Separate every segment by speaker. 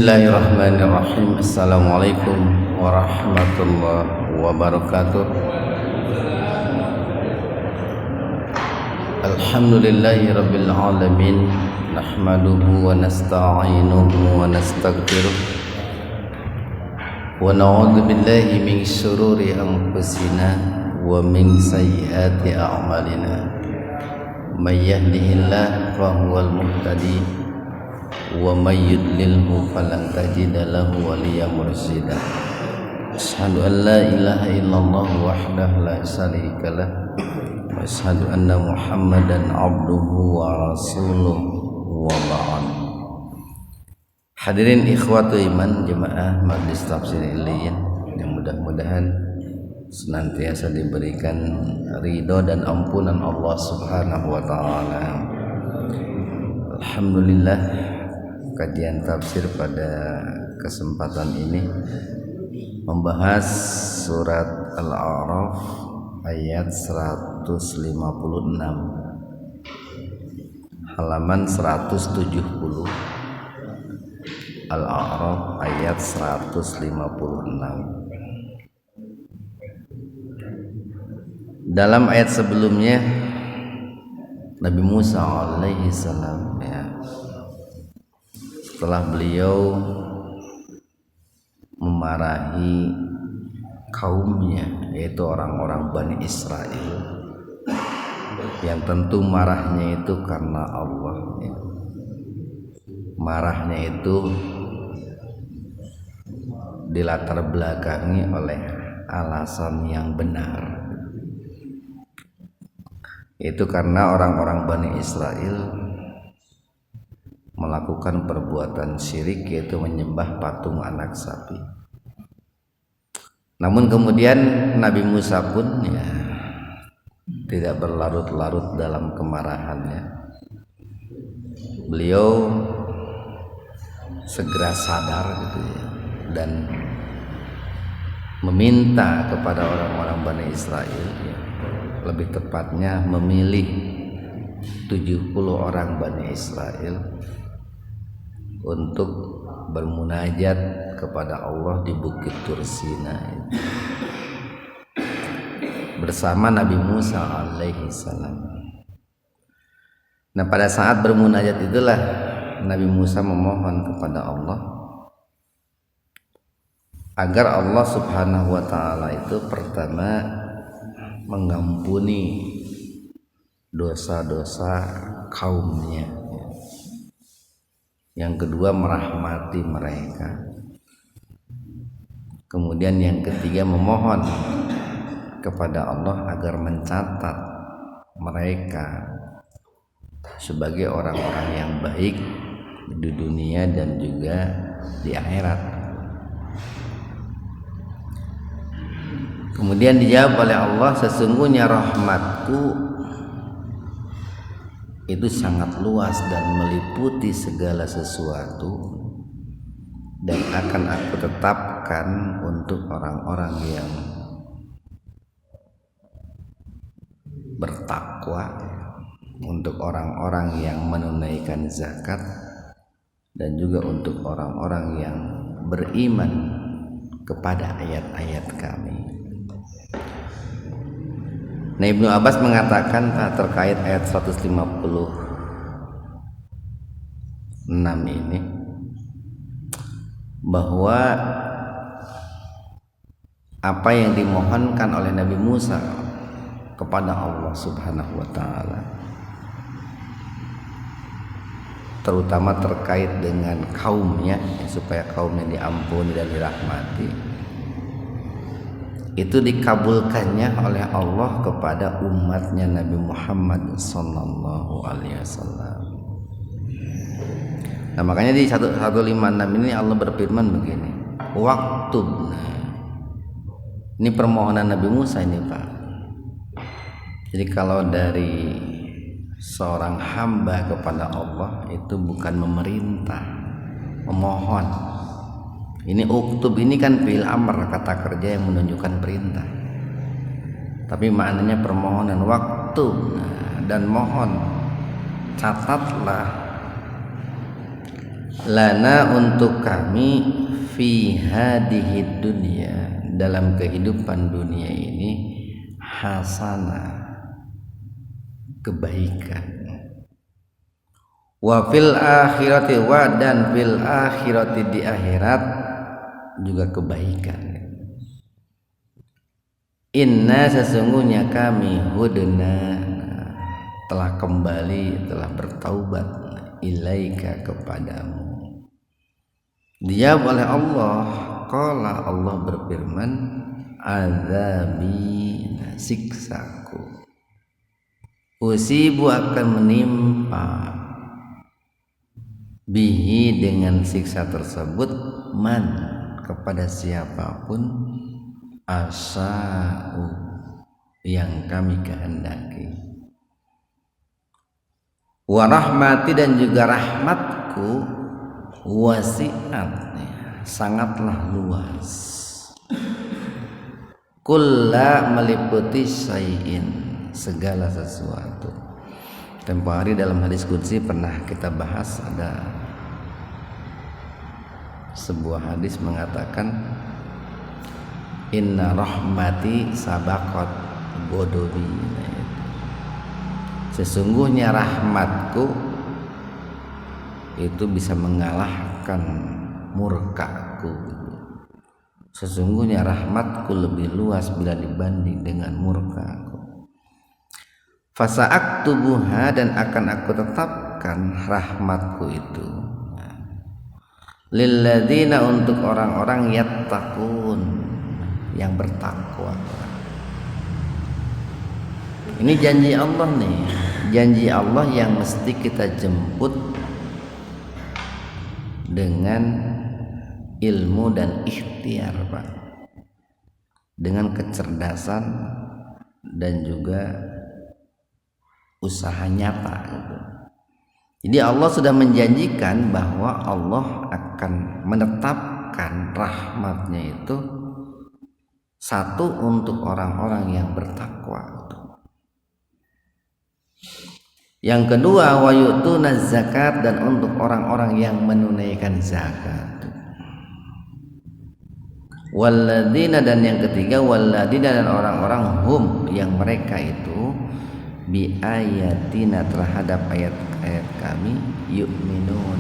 Speaker 1: Bismillahirrahmanirrahim. Assalamualaikum warahmatullahi wabarakatuh. Alhamdulillahi rabbil alamin. Nahmaduhu wa nasta'inuhu wa nastaghfiruh. Wa na'udzu billahi min syururi anfusina wa min sayyiati a'malina. May yahdihillahu fahuwal muhtadi wa may yudlilhu falan tajida lahu waliyyan mursyida. Asyhadu an la ilaha illallah wahdahu la syarikalah wa asyhadu anna Muhammadan abduhu wa rasuluhu wa ba'd. Hadirin ikhwatu iman jemaah Majelis Tafsir Iliyin yang mudah-mudahan senantiasa diberikan ridho dan ampunan Allah Subhanahu wa taala. Alhamdulillah, kajian tafsir pada kesempatan ini membahas surat Al-A'raf ayat 156 halaman 170. Al-A'raf ayat 156. Dalam ayat sebelumnya Nabi Musa alaihi salam setelah beliau memarahi kaumnya, yaitu orang-orang Bani Israel, yang tentu marahnya itu karena Allah, marahnya itu dilatar belakangi oleh alasan yang benar, itu karena orang-orang Bani Israel melakukan perbuatan syirik, yaitu menyembah patung anak sapi. Namun kemudian Nabi Musa pun tidak berlarut-larut dalam kemarahannya. Beliau segera sadar dan meminta kepada orang-orang Bani Israel, lebih tepatnya memilih 70 orang Bani Israel untuk bermunajat kepada Allah di Bukit Tur Sinai bersama Nabi Musa alaihi salam. Nah, pada saat bermunajat itulah Nabi Musa memohon kepada Allah agar Allah Subhanahu wa taala itu pertama mengampuni dosa-dosa kaumnya, yang kedua merahmati mereka, kemudian yang ketiga memohon kepada Allah agar mencatat mereka sebagai orang-orang yang baik di dunia dan juga di akhirat. Kemudian dijawab oleh Allah, sesungguhnya rahmatku itu sangat luas dan meliputi segala sesuatu, dan akan aku tetapkan untuk orang-orang yang bertakwa, untuk orang-orang yang menunaikan zakat, dan juga untuk orang-orang yang beriman kepada ayat-ayat kami. Nah, Ibnu Abbas mengatakan terkait ayat 156 ini, bahwa apa yang dimohonkan oleh Nabi Musa kepada Allah Subhanahu wa taala, terutama terkait dengan kaumnya, supaya kaumnya diampuni dan dirahmati, itu dikabulkannya oleh Allah kepada umatnya Nabi Muhammad sallallahu alaihi wasallam. Nah, makanya di 156 ini Allah berfirman begini, waktubna. Ini permohonan Nabi Musa ini, Pak. Jadi kalau dari seorang hamba kepada Allah itu bukan memerintah, memohon. Ini uktub ini kan fi'il amr, kata kerja yang menunjukkan perintah. Tapi maknanya permohonan, waktu dan mohon, catatlah lana untuk kami fi hadhihi dunya dalam kehidupan dunia ini hasanah kebaikan wa fil akhirati wa dan fil akhirati di akhirat juga kebaikan. Inna sesungguhnya kami hudna telah kembali telah bertaubat ilaika kepadamu. Dijawab oleh Allah, qala Allah berfirman, azabi siksaku usibu akan menimpa bihi dengan siksa tersebut man kepada siapapun asa'u yang kami kehendaki wa rahmati dan juga rahmatku wasi'at sangatlah luas kulla meliputi syai'in segala sesuatu. Tempo hari dalam hadis qudsi pernah kita bahas, ada sebuah hadis mengatakan inna rahmati sabaqat godobi, sesungguhnya rahmatku itu bisa mengalahkan murkaku. Sesungguhnya rahmatku lebih luas bila dibanding dengan murkaku. Fasa'aktubuha dan akan aku tetapkan rahmatku itu lilladzina untuk orang-orang yattaqun yang bertakwa. Ini janji Allah nih, janji Allah yang mesti kita jemput dengan ilmu dan ikhtiar, Pak, dengan kecerdasan dan juga usaha nyata gitu. Jadi Allah sudah menjanjikan bahwa Allah akan menetapkan rahmatnya itu satu untuk orang-orang yang bertakwa gitu. Yang kedua wa yu'tuna zakat, dan untuk orang-orang yang menunaikan zakat. Walladzina, dan yang ketiga walladzina, dan orang-orang hum yang mereka itu bi ayatina terhadap ayat-ayat kami yu'minun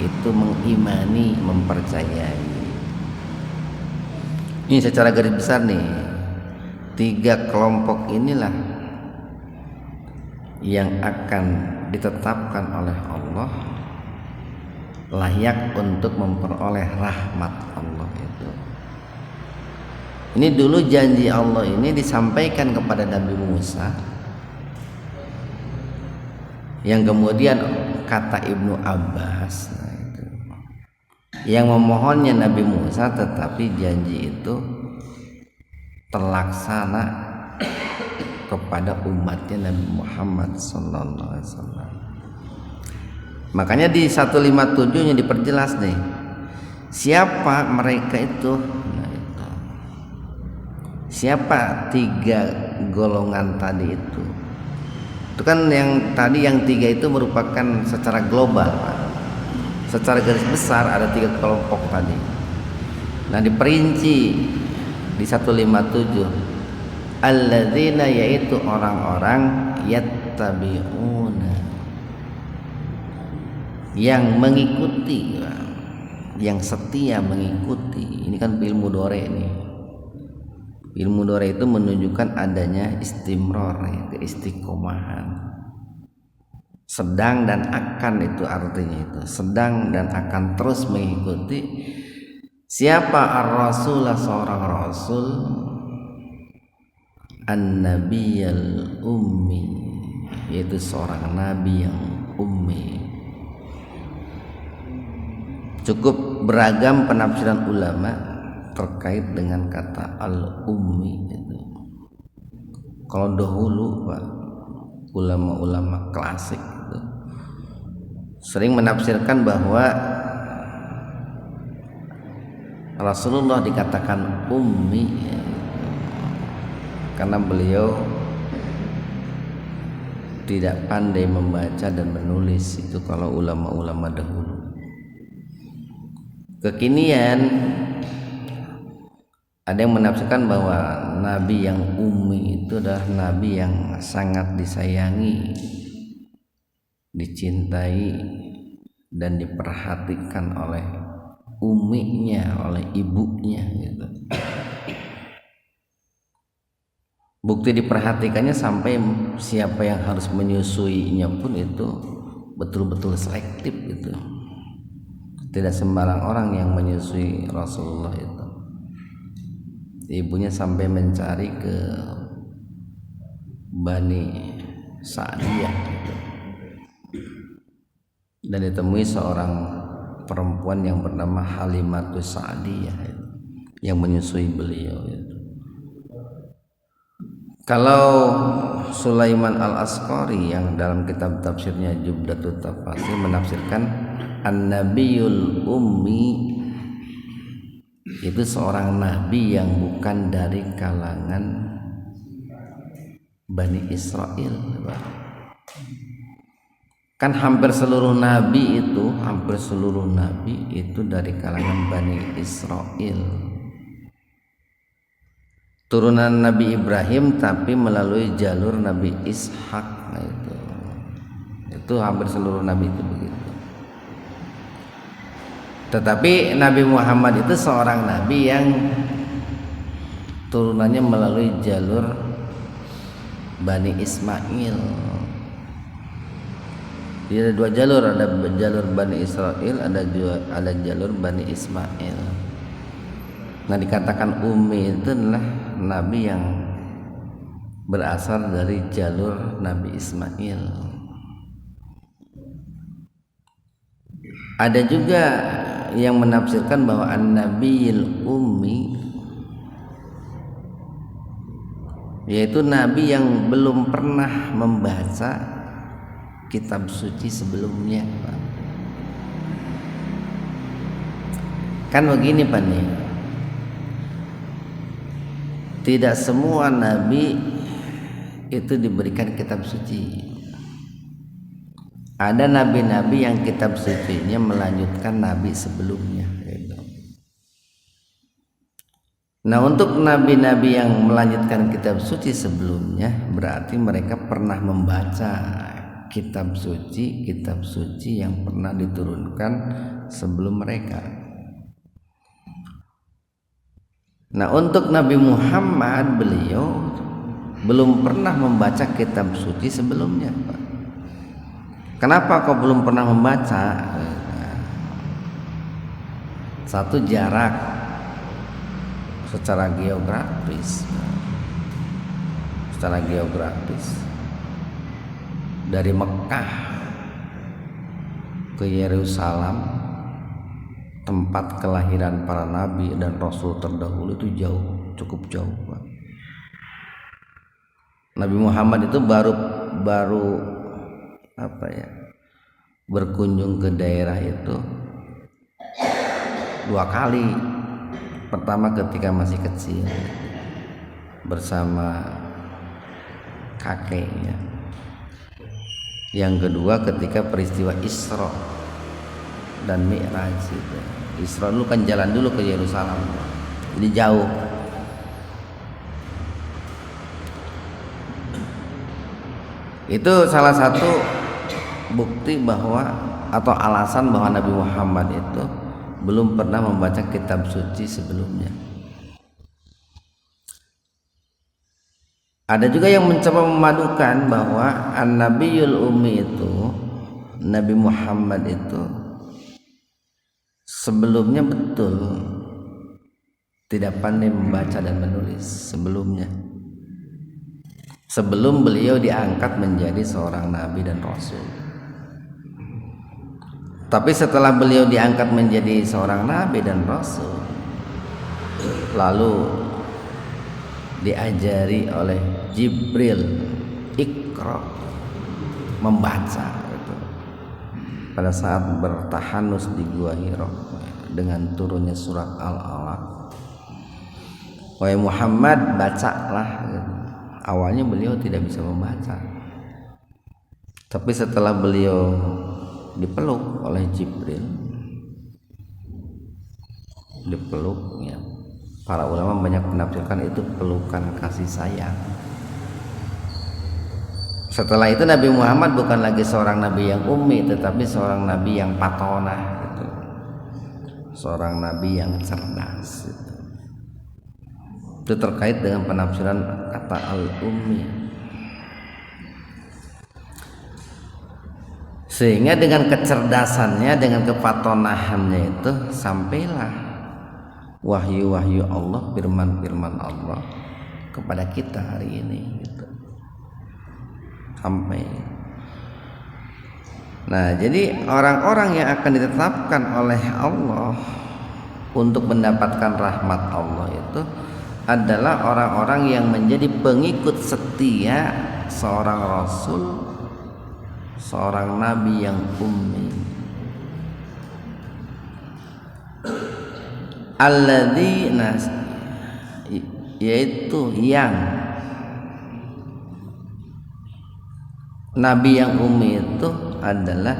Speaker 1: itu mengimani, mempercayai. Ini secara garis besar nih, tiga kelompok inilah yang akan ditetapkan oleh Allah layak untuk memperoleh rahmat Allah itu. Ini dulu janji Allah ini disampaikan kepada Nabi Musa, yang kemudian kata Ibnu Abbas yang memohonnya Nabi Musa, tetapi janji itu terlaksana kepada umatnya Nabi Muhammad sallallahu alaihi wasallam. Makanya di 157-nya diperjelas nih siapa mereka itu. Siapa tiga golongan tadi itu? Itu kan yang tadi yang tiga itu merupakan secara global, Pak. Secara garis besar ada tiga kelompok tadi. Nah diperinci di 157, alladzina, yaitu orang-orang yattabi'una, yang mengikuti, yang setia mengikuti. Ini kan fi'il mudhari nih. Fi'il mudhari itu menunjukkan adanya istimrar, keistiqomahan. Sedang dan akan itu artinya itu, sedang dan akan terus mengikuti siapa ar-rasul, seorang rasul, an-nabiyal ummi, yaitu seorang nabi yang ummi. Cukup beragam penafsiran ulama terkait dengan kata al-ummi itu. Kalau dahulu, Pak, ulama-ulama klasik itu sering menafsirkan bahwa Rasulullah dikatakan ummi karena beliau tidak pandai membaca dan menulis. Itu kalau ulama-ulama dahulu. Kekinian ada yang menafsirkan bahwa nabi yang ummi itu adalah nabi yang sangat disayangi, dicintai dan diperhatikan oleh umminya, oleh ibunya gitu. Bukti diperhatikannya sampai siapa yang harus menyusuinya pun itu betul-betul selektif gitu. Tidak sembarang orang yang menyusui Rasulullah itu. Ibunya sampai mencari ke Bani Sa'diyah gitu. Dan ditemui seorang perempuan yang bernama Halimatus Sa'diyah gitu, yang menyusui beliau gitu. Kalau Sulaiman Al-Asqari yang dalam kitab tafsirnya Jubdatut Tafasir menafsirkan An-Nabiyul Ummi itu seorang nabi yang bukan dari kalangan Bani Israel. Kan hampir seluruh nabi itu dari kalangan Bani Israel. Turunan Nabi Ibrahim tapi melalui jalur Nabi Ishak. Nah, itu hampir seluruh nabi itu begitu. Tetapi Nabi Muhammad itu seorang nabi yang turunannya melalui jalur Bani Ismail. Jadi ada dua jalur, ada jalur Bani Israel, ada jalur Bani Ismail. Nah, dikatakan ummi itu adalah nabi yang berasal dari jalur Nabi Ismail. Ada juga yang menafsirkan bahwa an-nabiyil ummi yaitu nabi yang belum pernah membaca kitab suci sebelumnya. Kan begini Pak nih, tidak semua nabi itu diberikan kitab suci. Ada nabi-nabi yang kitab sucinya melanjutkan nabi sebelumnya gitu. Nah, untuk nabi-nabi yang melanjutkan kitab suci sebelumnya berarti mereka pernah membaca kitab suci yang pernah diturunkan sebelum mereka. Nah, untuk Nabi Muhammad, beliau belum pernah membaca kitab suci sebelumnya, Pak. Kenapa kau belum pernah membaca? Satu, jarak secara geografis. Dari Mekah ke Yerusalem, tempat kelahiran para nabi dan rasul terdahulu, itu jauh, cukup jauh, Pak. Nabi Muhammad itu baru berkunjung ke daerah itu 2 kali. Pertama ketika masih kecil bersama kakeknya. Yang kedua ketika peristiwa Isra dan Mi'raj itu. Isra dulu kan jalan dulu ke Yerusalem, jadi jauh. Itu salah satu bukti bahwa atau alasan bahwa Nabi Muhammad itu belum pernah membaca kitab suci sebelumnya. Ada juga yang mencoba memadukan bahwa an-nabiyul ummi itu, Nabi Muhammad itu sebelumnya betul tidak pandai membaca dan menulis sebelumnya. Sebelum beliau diangkat menjadi seorang nabi dan rasul. Tapi setelah beliau diangkat menjadi seorang nabi dan rasul, lalu diajari oleh Jibril, Iqra, membaca gitu. Pada saat bertahanus di Gua Hira dengan turunnya surat Al-Alaq, wahai Muhammad, bacalah gitu. Awalnya beliau tidak bisa membaca, tapi setelah beliau dipeluk oleh Jibril, dipeluk ya. Para ulama banyak menafsirkan itu pelukan kasih sayang. Setelah itu Nabi Muhammad bukan lagi seorang nabi yang ummi, tetapi seorang nabi yang patonah gitu. Seorang nabi yang cerdas gitu. Itu terkait dengan penafsiran kata al-ummi. Sehingga dengan kecerdasannya, dengan kepatonahannya itu sampailah wahyu-wahyu Allah, firman-firman Allah kepada kita hari ini gitu. Sampai. Nah, jadi orang-orang yang akan ditetapkan oleh Allah untuk mendapatkan rahmat Allah itu adalah orang-orang yang menjadi pengikut setia seorang rasul, seorang nabi yang ummi. Alladzina, yaitu yang nabi yang ummi itu adalah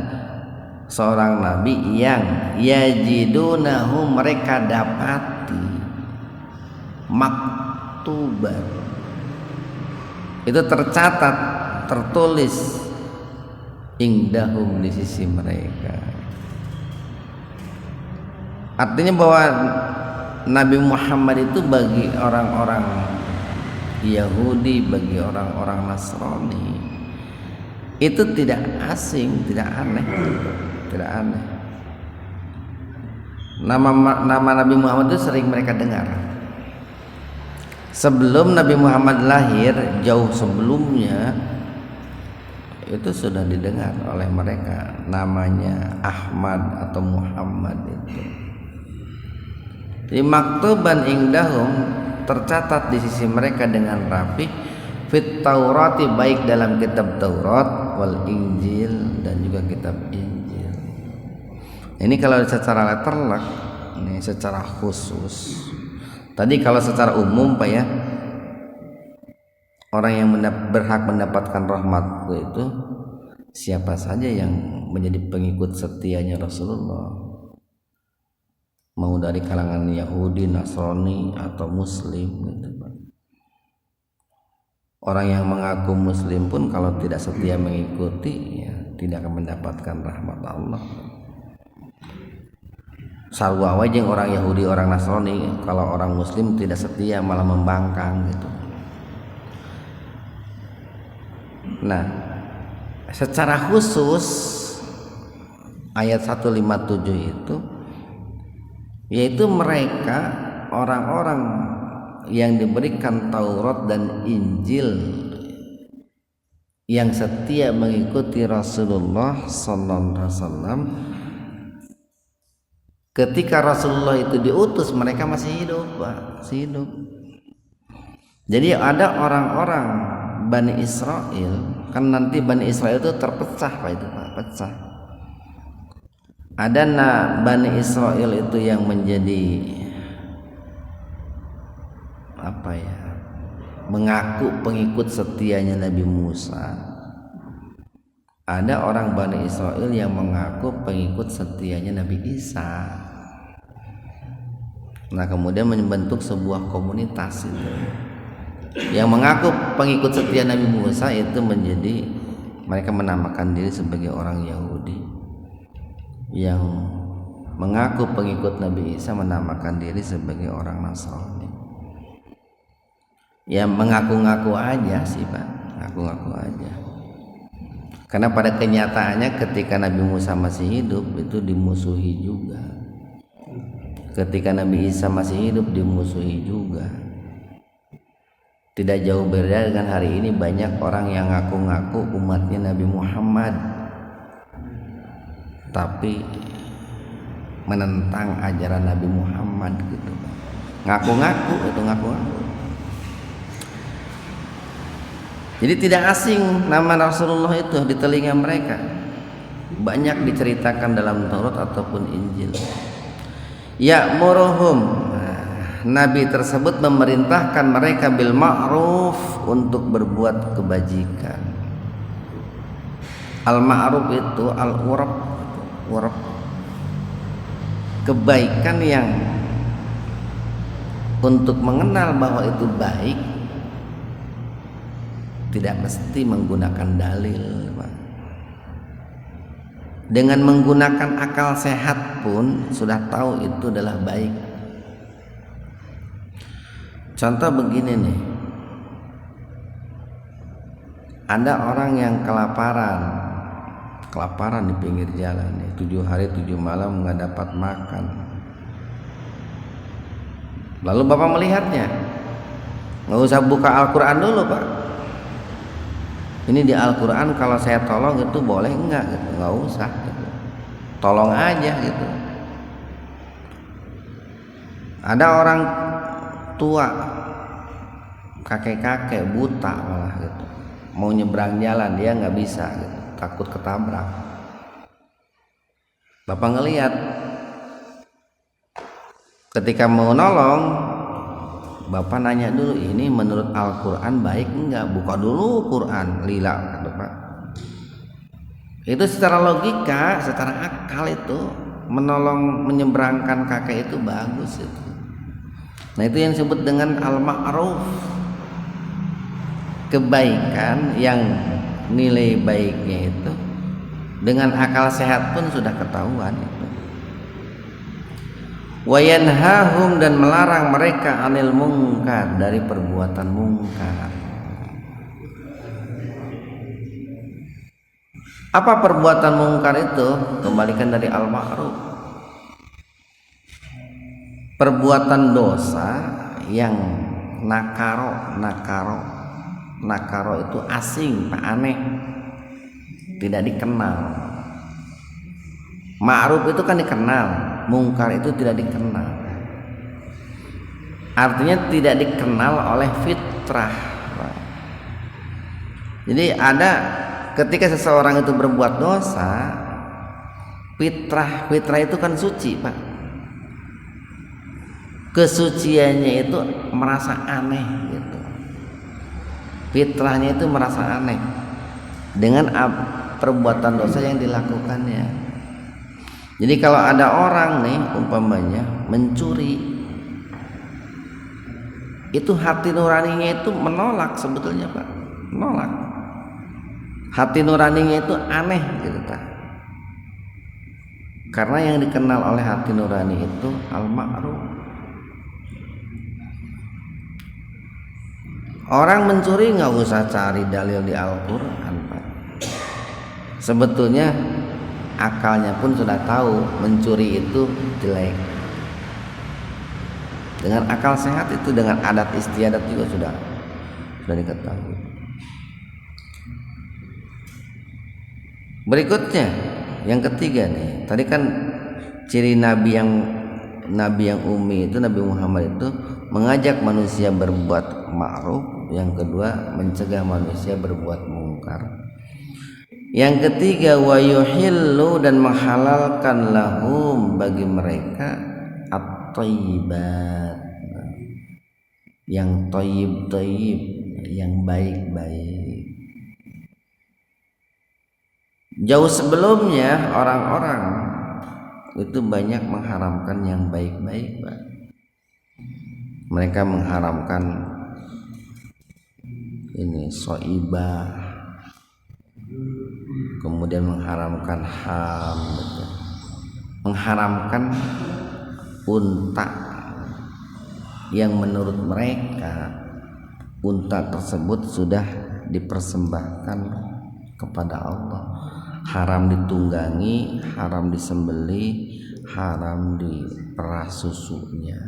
Speaker 1: seorang nabi yang yajidunahu, mereka dapati maktuban, itu tercatat, tertulis indahum, di sisi mereka. Artinya bahwa Nabi Muhammad itu bagi orang-orang Yahudi, bagi orang-orang Nasrani itu tidak asing, tidak aneh, tidak aneh. Nama Nabi Muhammad itu sering mereka dengar. Sebelum Nabi Muhammad lahir, jauh sebelumnya itu sudah didengar oleh mereka, namanya Ahmad atau Muhammad itu. Di maktuban indahum, tercatat di sisi mereka dengan rapi, fit Taurati, baik dalam kitab Taurat, wal Injil, dan juga kitab Injil. Ini kalau secara letterlek, ini secara khusus. Tadi kalau secara umum Pak ya, orang yang berhak mendapatkan rahmat itu siapa saja yang menjadi pengikut setianya Rasulullah, mau dari kalangan Yahudi, Nasrani atau Muslim gitu Pak. Orang yang mengaku Muslim pun kalau tidak setia mengikuti, ya tidak akan mendapatkan rahmat Allah. Sarwa wajeng orang Yahudi, orang Nasrani, kalau orang Muslim tidak setia malah membangkang gitu. Nah, secara khusus ayat 157 itu yaitu mereka orang-orang yang diberikan Taurat dan Injil yang setia mengikuti Rasulullah sallallahu alaihi wasallam. Ketika Rasulullah itu diutus, mereka masih hidup, Pak, masih hidup. Jadi ada orang-orang Bani Israel, kan nanti Bani Israel itu terpecah Pak, itu Pak, pecah. Ada Bani Israel itu yang menjadi apa ya, mengaku pengikut setianya Nabi Musa. Ada orang Bani Israel yang mengaku pengikut setianya Nabi Isa. Nah, kemudian membentuk sebuah komunitas itu. Yang mengaku pengikut setia Nabi Musa itu menjadi, mereka menamakan diri sebagai orang Yahudi. Yang mengaku pengikut Nabi Isa menamakan diri sebagai orang Nasrani. Ya mengaku-ngaku aja sih Pak, ngaku-ngaku aja. Karena pada kenyataannya ketika Nabi Musa masih hidup itu dimusuhi juga. Ketika Nabi Isa masih hidup dimusuhi juga. Tidak jauh berbeda dengan hari ini, banyak orang yang ngaku-ngaku umatnya Nabi Muhammad tapi menentang ajaran Nabi Muhammad gitu. Ngaku-ngaku itu ngaku-ngaku. Jadi tidak asing nama Rasulullah itu di telinga mereka. Banyak diceritakan dalam Taurat ataupun Injil. Ya'muruhum, Nabi tersebut memerintahkan mereka bil ma'ruf, untuk berbuat kebajikan. Al ma'ruf itu al urab, kebaikan yang untuk mengenal bahwa itu baik tidak mesti menggunakan dalil, Pak. Dengan menggunakan akal sehat pun sudah tahu itu adalah baik. Contoh begini nih, ada orang yang kelaparan di pinggir jalan nih, 7 hari 7 malam nggak dapat makan. Lalu Bapak melihatnya, nggak usah buka Al-Quran dulu, Pak. Ini di Al-Quran kalau saya tolong itu boleh enggak gitu. Nggak usah gitu. Tolong aja gitu. Ada orang tua, kakek-kakek buta malah gitu, mau nyebrang jalan dia nggak bisa gitu, takut ketabrak. Bapak ngelihat, ketika mau nolong, Bapak nanya dulu, ini menurut Al-Quran baik enggak? Buka dulu Quran, lila kata Pak. Itu secara logika, secara akal itu menolong, menyeberangkan kakek itu bagus itu. Nah itu yang disebut dengan al-ma'ruf, kebaikan yang nilai baiknya itu dengan akal sehat pun sudah ketahuan itu. Wa yanhahum, dan melarang mereka anil mungkar, dari perbuatan mungkar. Apa perbuatan mungkar itu? Kembalikan dari al-ma'ruf, perbuatan dosa yang nakaro itu asing, aneh, tidak dikenal. Ma'ruf itu kan dikenal, mungkar itu tidak dikenal. Artinya tidak dikenal oleh fitrah. Jadi ada ketika seseorang itu berbuat dosa, fitrah itu kan suci, Pak. Kesuciannya itu merasa aneh gitu. Fitrahnya itu merasa aneh dengan perbuatan dosa yang dilakukannya. Jadi kalau ada orang nih umpamanya mencuri, itu hati nuraninya itu menolak sebetulnya, Pak. Menolak. Hati nuraninya itu aneh gitu, Pak. Karena yang dikenal oleh hati nurani itu al-ma'ruf. Orang mencuri nggak usah cari dalil di Al-Quran, Pak. Sebetulnya akalnya pun sudah tahu mencuri itu jelek. Dengan akal sehat itu, dengan adat istiadat juga sudah diketahui. Berikutnya yang ketiga nih, tadi kan ciri nabi yang ummi itu, Nabi Muhammad itu mengajak manusia berbuat ma'ruf, yang kedua mencegah manusia berbuat mungkar. Yang ketiga wa yuhillu, dan menghalalkan lahum, bagi mereka at-thayyibat, yang thayyib, yang baik-baik. Jauh sebelumnya orang-orang itu banyak mengharamkan yang baik-baik, Pak. Mereka mengharamkan ini soibah, kemudian mengharamkan ham, mengharamkan unta yang menurut mereka unta tersebut sudah dipersembahkan kepada Allah, haram ditunggangi, haram disembelih, haram diperah susunya.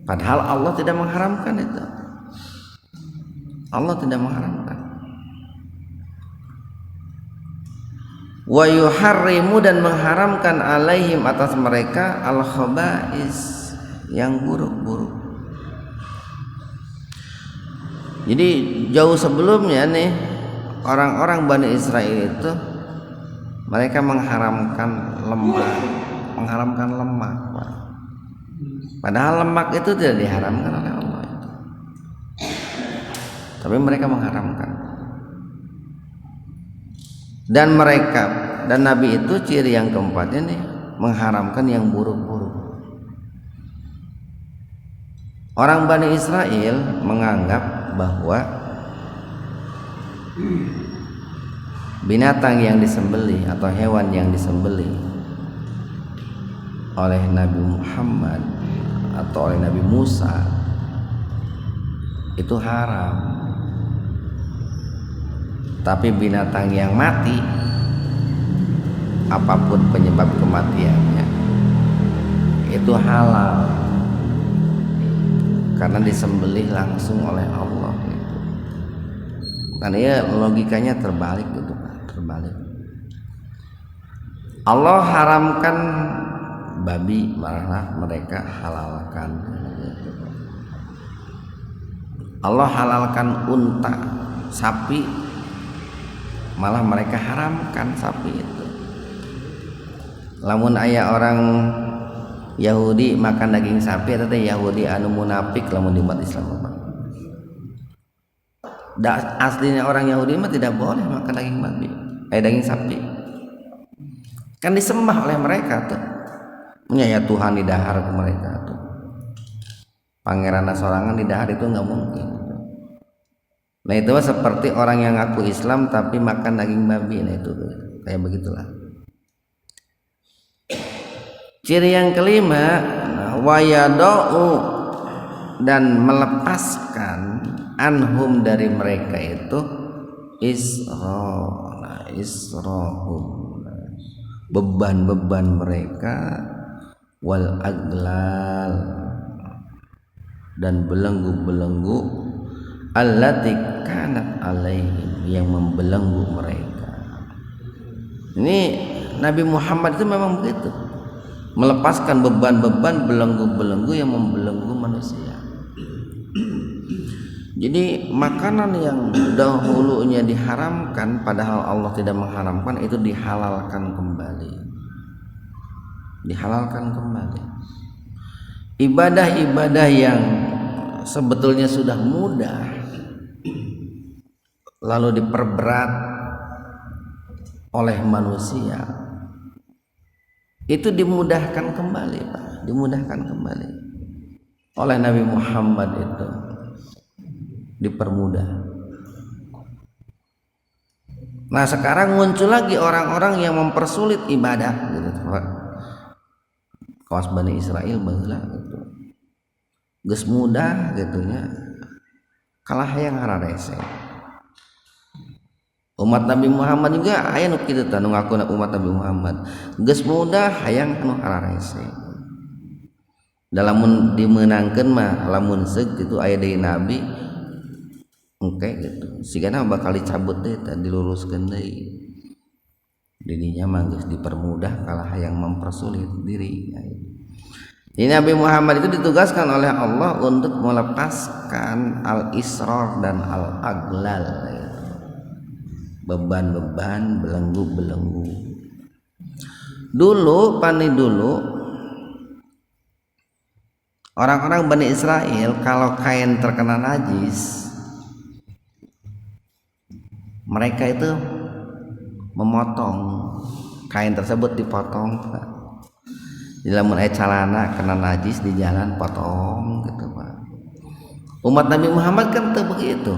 Speaker 1: Padahal Allah tidak mengharamkan itu. Allah tidak mengharamkan. Wa yuharrimu, dan mengharamkan alaihim, atas mereka al-khaba'is, yang buruk-buruk. Jadi jauh sebelumnya nih orang-orang Bani Israel itu mereka mengharamkan lemak, Pak. Padahal lemak itu tidak diharamkan oleh Allah, tapi mereka mengharamkan. Dan Nabi itu ciri yang keempatnya nih, mengharamkan yang buruk-buruk. Orang Bani Israel menganggap bahwa binatang yang disembelih atau hewan yang disembelih oleh Nabi Muhammad atau oleh Nabi Musa itu haram. Tapi binatang yang mati, apapun penyebab kematiannya, itu halal karena disembelih langsung oleh Allah gitu. Dan ya logikanya terbalik gitu Pak, terbalik. Allah haramkan babi, malah mereka halalkan gitu. Allah halalkan unta, sapi, malah mereka haramkan sapi itu. Lamun aya orang Yahudi makan daging sapi, atau Yahudi anu munafik lamun di umat Islam Pak. Aslinya orang Yahudi mah tidak boleh makan daging babi, daging sapi. Kan disembah oleh mereka tuh. Ya Tuhan di dahar ke mereka tuh. Pangeran sorangan di dahar itu nggak mungkin. Nah itu seperti orang yang ngaku Islam tapi makan daging babi. Nah itu tuh, kayak begitulah. Ciri yang kelima, wayadau, dan melepaskan anhum dari mereka itu israhum, beban-beban mereka, wal aglal, dan belenggu-belenggu allati kanat alaihim, yang membelenggu mereka. Ini Nabi Muhammad itu memang begitu, melepaskan beban-beban, belenggu-belenggu yang membelenggu manusia. Jadi makanan yang dahulunya diharamkan padahal Allah tidak mengharamkan itu dihalalkan kembali. Dihalalkan kembali. Ibadah-ibadah yang sebetulnya sudah mudah lalu diperberat oleh manusia, itu dimudahkan kembali Pak, dimudahkan kembali oleh Nabi Muhammad, itu dipermudah. Nah sekarang muncul lagi orang-orang yang mempersulit ibadah gitu Pak. Kawas Bani Israel baheula gitu, geus mudah gitunya, kalah hayang hararese. Umat Nabi Muhammad juga aya nu kitu tah, nu ngakuna umat Nabi Muhammad geus mudah hayang anu hararese. Dalamun dimeunangkeun mah lamun seug gitu aya deui nabi engke gitu, sigana bakal dicabut deui tah, diluruskeun deui. Dirinya mah geus dipermudah, kalah hayang mempersulit diri. Ini Nabi Muhammad itu ditugaskan oleh Allah untuk melepaskan al-israr dan al-aglal, beban-beban, belenggu-belenggu. Dulu orang-orang Bani Israel kalau kain terkena najis, mereka itu memotong kain tersebut, dipotong. Di lamun aya calana kena najis di jalan, potong gitu Pak. Umat Nabi Muhammad kan teu begitu,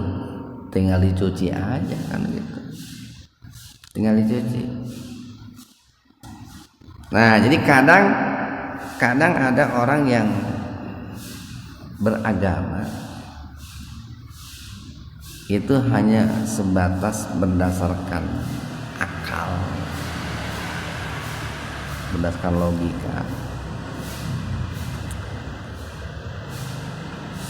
Speaker 1: tinggal dicuci aja kan gitu, tinggal dicuci. Nah jadi kadang ada orang yang beragama itu hanya sebatas berdasarkan akal, berdasarkan logika,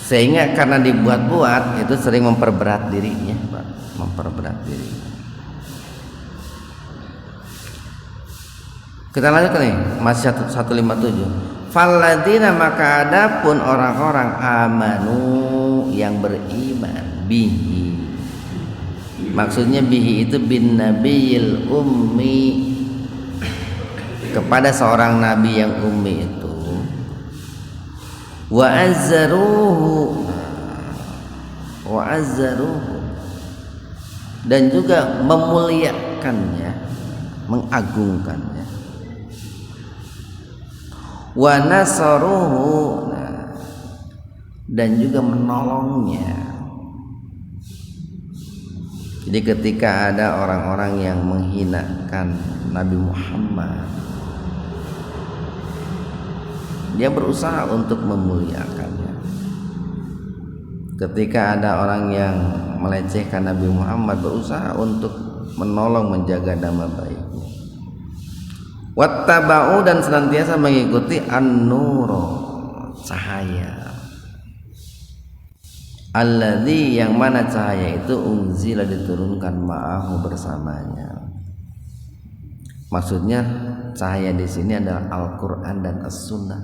Speaker 1: sehingga karena dibuat-buat itu sering memperberat dirinya Pak, memperberat diri. Kita lanjut nih, masih 157. Falladzina, maka adapun orang-orang amanu yang beriman, bihi, maksudnya bihi itu bin nabiyil ummi, kepada seorang nabi yang ummi itu, wa azzaruhu, dan juga memuliakannya, mengagungkannya, wa nasaruhu, dan juga menolongnya. Jadi ketika ada orang-orang yang menghinakan Nabi Muhammad, dia berusaha untuk memuliakannya. Ketika ada orang yang melecehkan Nabi Muhammad, berusaha untuk menolong menjaga nama baiknya. Wattaba'u, dan senantiasa mengikuti an-nuro, cahaya. Alladzi, yang mana cahaya itu unzila, diturunkan, ma'ahu, bersamanya. Maksudnya cahaya di sini adalah Al-Qur'an dan As-Sunnah.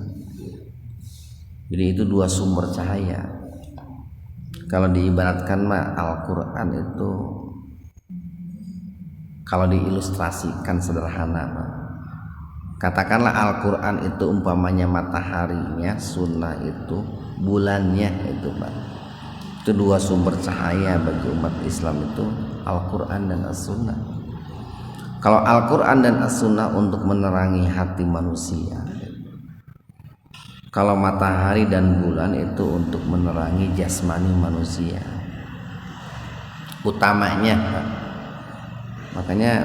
Speaker 1: Jadi itu dua sumber cahaya. Kalau diibaratkan mah Al-Qur'an itu, kalau diilustrasikan sederhana mah, katakanlah Al-Qur'an itu umpamanya mataharinya, Sunnah itu bulannya, itu Pak. Itu dua sumber cahaya bagi umat Islam, itu Al-Qur'an dan As-Sunnah. Kalau Al-Qur'an dan As-Sunnah untuk menerangi hati manusia, kalau matahari dan bulan itu untuk menerangi jasmani manusia utamanya. Makanya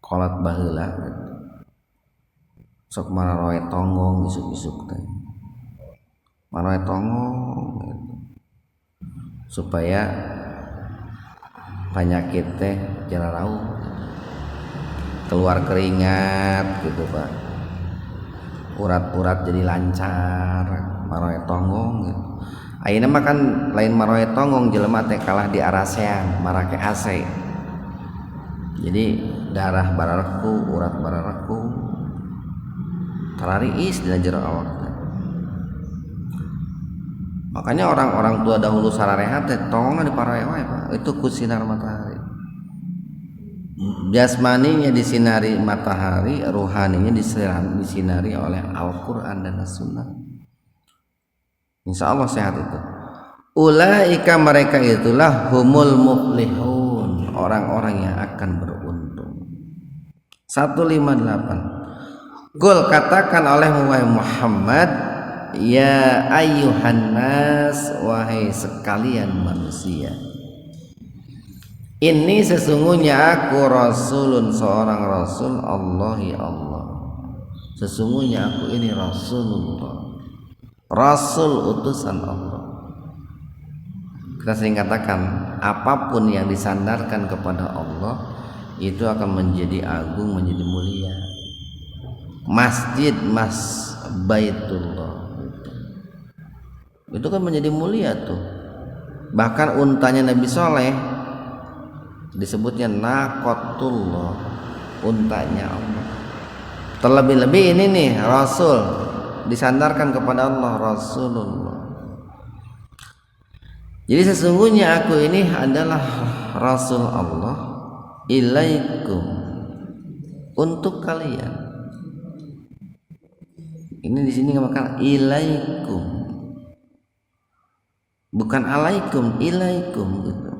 Speaker 1: kolat baheula sok mararoe tonggong isuk-isuk teh, mararoe tonggong gitu, supaya penyakit teh jalarau, keluar keringat gitu Pak, urat-urat jadi lancar, maroe tonggong gitu. Ayeuna mah kan lain maroe tonggong, jelema teh kalah di arasean, marake AC. Jadi darah barareku, urat barareku, tarariis dina jero awak teh. Makanya orang-orang tua dahulu sarareha teh tonggongna diparoe wae Pak, itu ku sinar matahari. Jasmaninya disinari matahari, ruhaninya disinari oleh Al-Qur'an dan As-Sunnah. Insya Allah sehat itu. Ulaika, mereka itulah humul muflihun, orang-orang yang akan beruntung. 158. Qul, katakan oleh Muhammad, ya ayyuhan nas, wahai sekalian manusia, ini sesungguhnya aku rasulun, seorang rasul, Allah ya Allah. Sesungguhnya aku ini Rasulullah, Rasul utusan Allah. Kita sering katakan, apapun yang disandarkan kepada Allah itu akan menjadi agung, menjadi mulia. Masjid, Baitullah itu kan menjadi mulia tuh. Bahkan untanya Nabi Soleh disebutnya naqatullah, untanya Allah. Terlebih-lebih ini nih Rasul, disandarkan kepada Allah, Rasulullah. Jadi sesungguhnya aku ini adalah Rasul Allah, ilaikum, untuk kalian. Ini di sini ngamakan ilaikum, bukan alaikum, ilaikum gitu.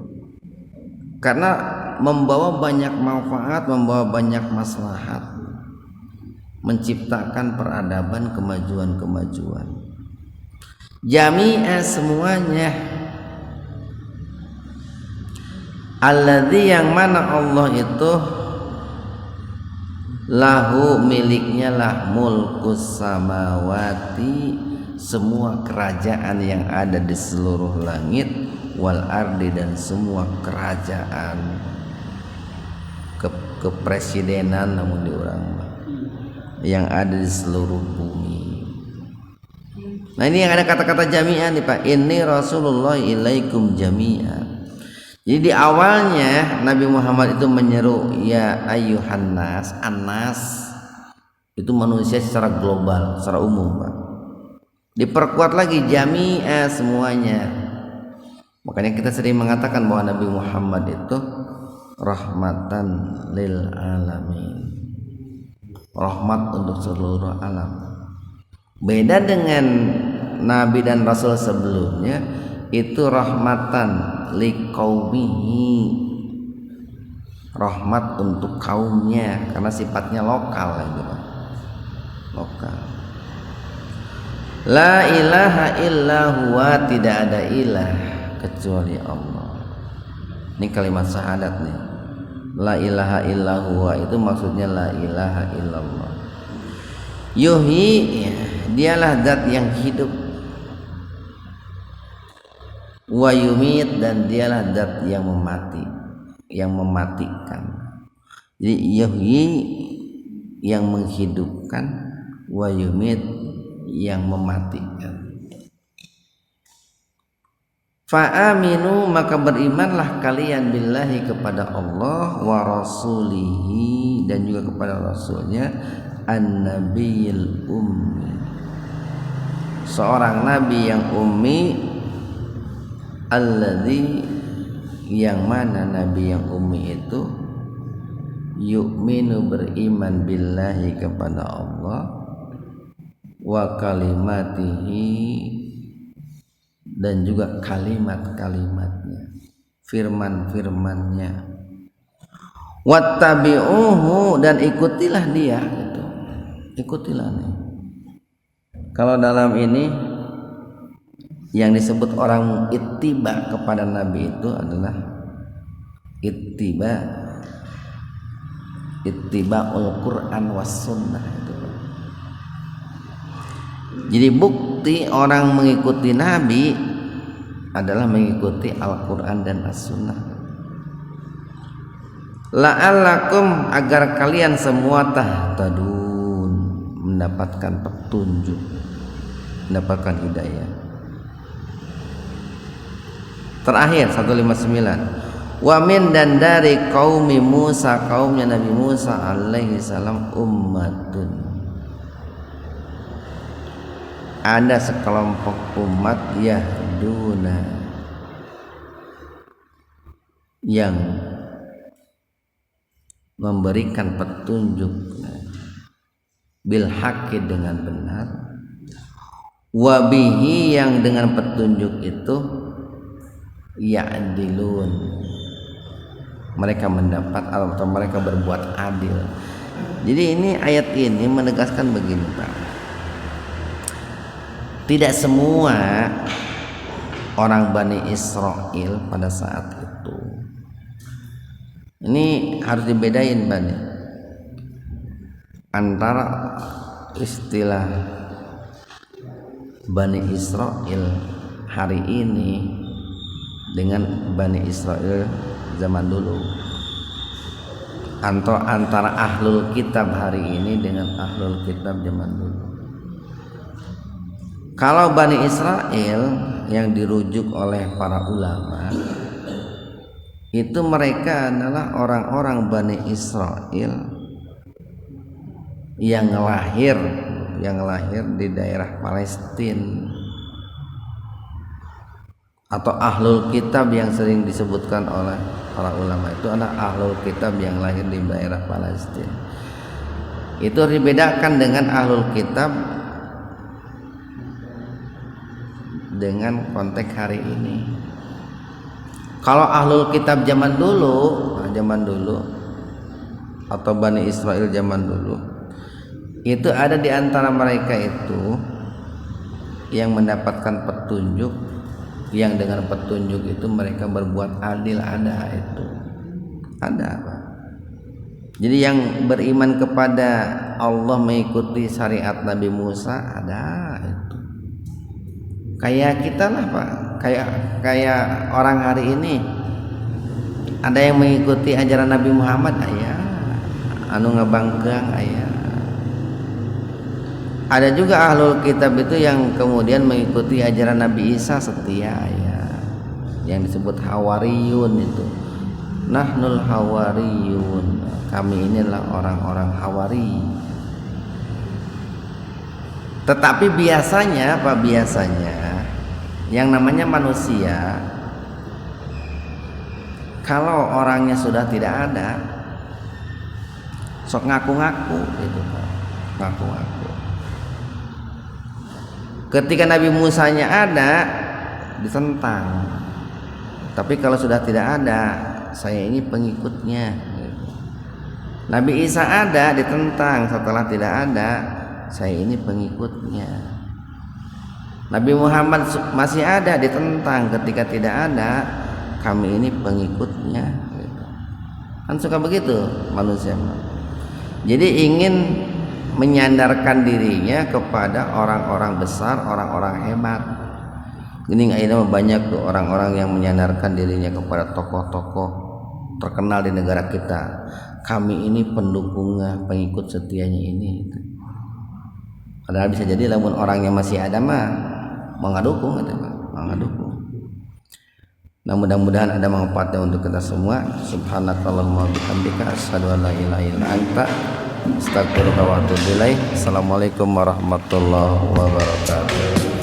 Speaker 1: Karena membawa banyak manfaat, membawa banyak maslahat, menciptakan peradaban, kemajuan-kemajuan. Jami'a, semuanya. Alladzi, yang mana Allah itu lahu, miliknya lah, mulkus samawati, semua kerajaan yang ada di seluruh langit, wal ardi, dan semua kerajaan kepresidenan namun di orang yang ada di seluruh bumi. Nah ini yang ada kata-kata jami'an nih Pak, ini Rasulullah ilaikum jami'an. Jadi di awalnya Nabi Muhammad itu menyeru ya ayyuhan nas, an-nas itu manusia secara global, secara umum Pak. Diperkuat lagi jami'a, semuanya. Makanya kita sering mengatakan bahwa Nabi Muhammad itu rahmatan lil alamin, rahmat untuk seluruh alam. Beda dengan Nabi dan Rasul sebelumnya, itu rahmatan liqaumihi, rahmat untuk kaumnya, karena sifatnya lokal gitu, lokal. La ilaha illa huwa, tidak ada ilah kecuali Allah. Ini kalimat syahadat nih. La ilaha illa huwa itu maksudnya la ilaha illallah. Yuhyi, dialah zat yang hidup. Wa yumit, dan dialah zat yang mematikan. Jadi yuhyi yang menghidupkan, wa yumit yang mematikan. Fa'aminu, maka berimanlah kalian billahi kepada Allah, wa rasulihi, dan juga kepada rasulnya, an-nabiyil ummi, seorang nabi yang ummi, alladzi, yang mana nabi yang ummi itu yu'minu, beriman, billahi, kepada Allah, wa kalimatihi, dan juga kalimat-kalimatnya, firman-firmannya. Wattabi'uhu, dan ikutilah dia gitu. Ikutilah nih. Kalau dalam ini yang disebut orang ittiba kepada Nabi itu adalah ittiba'ul Quran was sunnah itu. Jadi bukti orang mengikuti Nabi adalah mengikuti Al-Quran dan As-Sunnah. La'allakum, agar kalian semua tahtadun, mendapatkan petunjuk, mendapatkan hidayah. Terakhir 159. Wa min, dan dari kaumi Musa, kaumnya Nabi Musa alaihi salam, ummatun, ada sekelompok umat yahduna, yang memberikan petunjuk, bil haqqi, dengan benar, wa bihi, yang dengan petunjuk itu ya'dilun, mereka mendapat atau mereka berbuat adil. Jadi ini ayat ini menegaskan begini, Pak. Tidak semua orang Bani Israel pada saat itu, ini harus dibedain Bani, antara istilah Bani Israel hari ini dengan Bani Israel zaman dulu, atau antara ahlul kitab hari ini dengan ahlul kitab zaman dulu. Kalau Bani Israel yang dirujuk oleh para ulama itu, mereka adalah orang-orang Bani Israel yang lahir di daerah Palestina, atau ahlul kitab yang sering disebutkan oleh para ulama itu adalah ahlul kitab yang lahir di daerah Palestina. Itu dibedakan dengan ahlul kitab dengan konteks hari ini. Kalau ahlul kitab zaman dulu atau Bani Israel zaman dulu, itu ada di antara mereka itu yang mendapatkan petunjuk, yang dengan petunjuk itu mereka berbuat adil, ada apa. Jadi yang beriman kepada Allah, mengikuti syariat Nabi Musa, ada itu. Kayak kita lah Pak, kayak orang hari ini, ada yang mengikuti ajaran Nabi Muhammad, aya anu ngabangkeang, aya. Ada juga ahlul kitab itu yang kemudian mengikuti ajaran Nabi Isa, setia, aya, yang disebut hawariyun itu. Nahnul hawariyun, kami inilah orang-orang hawari. Tetapi biasanya yang namanya manusia, kalau orangnya sudah tidak ada, sok ngaku-ngaku gitu, ngaku-ngaku. Ketika Nabi Musanya ada, ditentang. Tapi kalau sudah tidak ada, saya ini pengikutnya. Nabi Isa ada, ditentang. Setelah tidak ada, saya ini pengikutnya. Nabi Muhammad masih ada ditentang, ketika tidak ada kami ini pengikutnya gitu. Kan suka begitu manusia. Jadi ingin menyandarkan dirinya kepada orang-orang besar, orang-orang hebat. Ini nggak banyak tuh orang-orang yang menyandarkan dirinya kepada tokoh-tokoh terkenal di negara kita. Kami ini pendukungnya, pengikut setianya ini. Padahal bisa jadi lamun orang yang masih ada mah mau ngadukung, mau ngadukung. Nah, mudah-mudahan ada manfaatnya untuk kita semua. Subhanakallahumma wa bihamdika asyhadu an la ilaha illa anta astaghfiruka wa atubu ilaik. Assalamualaikum warahmatullahi wabarakatuh.